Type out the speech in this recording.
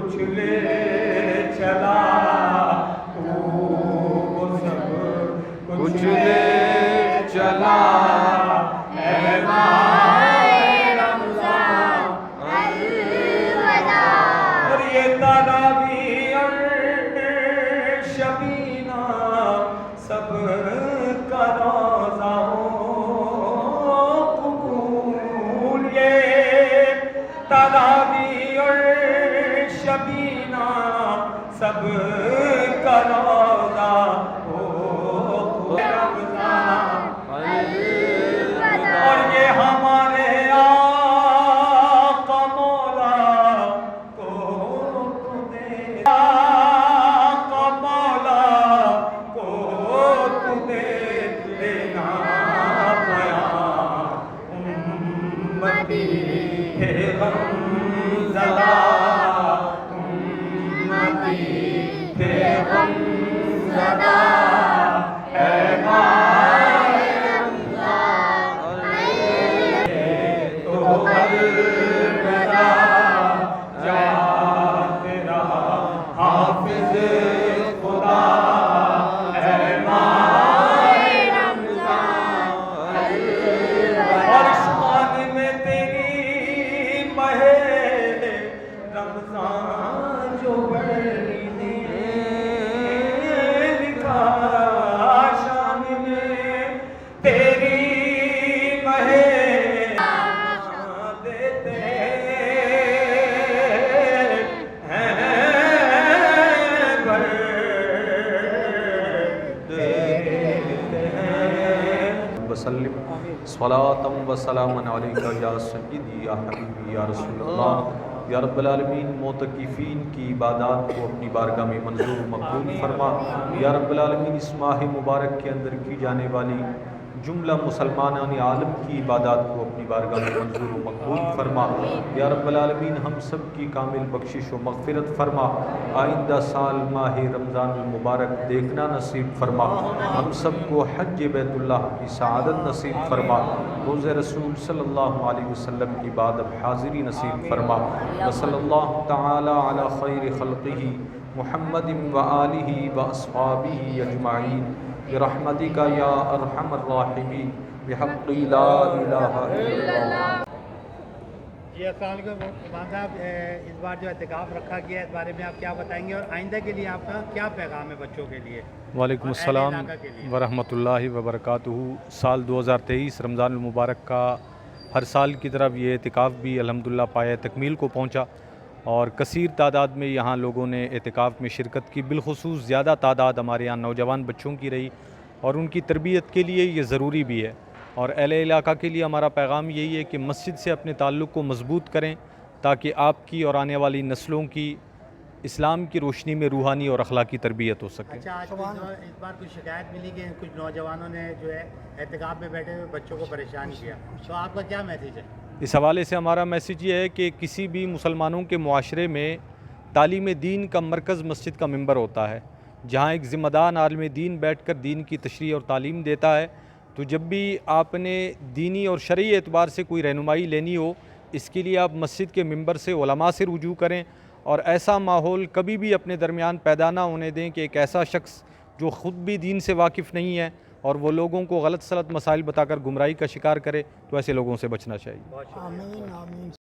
कुछ ले चला तू वो सब कुछ ले चला ऐ माए रमज़ान अलविदा। और ये तरावीह और शबीना सब का रोज़ा हो कबूल। ये तरावीह और शबीना सब का रोज़ा हो रमज़ान अलविदा। और ये हमारे आका मौला को तू दे, आका मौला को तू दे देना बयान उम्मती है गमज़दा, उम्मती है गमज़दा ऐ माए रमज़ान तो अलविदा जा तेरा हाफिज़ खुदा ऐ माए रमज़ान अलविदा। और शान में तेरी महे रमज़ान जो बड़ी ने लिखा, शान में तेरी महे देते हैं भर देते हैं। वसल्लम सलातम व सलामन अलैका या सय्यदी या हबीबी या रसूलल्लाह। या रब्बल आलमीन मोतकिफ़ीन की इबादत को अपनी बारगाह में मंजूर मकबूल फरमा। या रब्बल आलमीन इस माह मुबारक के अंदर की जाने वाली जुमला मुसलमानान आलम की इबादत को अपनी बारगाह में मंजूर मकबूल फरमा। या रब्बल आलमीन हम सब की कामिल बख्शिश व मग़फ़िरत फरमा। आइंदा साल माह रमज़ान मुबारक देखना नसीब फरमा। हम सब को हज बैतुल्लाह की सआदत नसीब फरमा। रोज़े रसूल सल्लल्लाहु अलैहि वसल्लम की बाद अब हाज़िरी नसीब फरमा। व सल्लल्लाहु तआला अला खैरि खल्क़िही मुहम्मदिन व आलिही व अस्हाबिही अजमाईन बिरहमतिका या अरहमर राहिमीन बिहक़्क़ि ला इलाहा इल्लल्लाह। जी अस्सलाम वालेकुम इमाम साहब, इस बार जो एहतिकाफ़ रखा गया है इस बारे में आप क्या बताएंगे और आइंदा के लिए आपका क्या पैगाम है बच्चों के लिए? वालेकुम अस्सलाम व रहमतुल्लाहि व बरकातुहू। साल 2023 रमज़ानुल मुबारक का हर साल की तरफ ये एहतिकाफ़ भी अल्हम्दुलिल्लाह पाया तकमील को पहुँचा और कसीर तादाद में यहाँ लोगों ने एहतिकाफ़ में शिरकत की। बिलखुसूस ज़्यादा तादाद हमारे यहाँ नौजवान बच्चों की रही और उनकी तरबियत के लिए ये ज़रूरी भी है। और अहले इलाका के लिए हमारा पैगाम यही है कि मस्जिद से अपने ताल्लुक़ को मज़बूत करें ताकि आपकी और आने वाली नस्लों की इस्लाम की रोशनी में रूहानी और अखलाकी तरबियत हो सके। अच्छा, आज इस बार कुछ शिकायत मिली कि कुछ नौजवानों ने जो है एहतिकाफ़ में बैठे हुए बच्चों को परेशान किया, तो आपका क्या मैसेज है? इस हवाले से हमारा मैसेज ये है कि किसी भी मुसलमानों के मुआशरे में तालीम दीन का मरकज़ मस्जिद का मिंबर होता है, जहाँ एक ज़िम्मेदार आलिम दीन बैठकर दीन की तशरीह और तालीम देता है। तो जब भी आपने दीनी और शरई एतबार से कोई रहनुमाई लेनी हो, इसके लिए आप मस्जिद के मिंबर से उलमा से रुजू करें और ऐसा माहौल कभी भी अपने दरमियान पैदा ना होने दें कि एक ऐसा शख्स जो ख़ुद भी दीन से वाकिफ़ नहीं है और वो लोगों को गलत सलत मसाइल बताकर गुमराही का शिकार करे, तो ऐसे लोगों से बचना चाहिए। आमीन आमीन।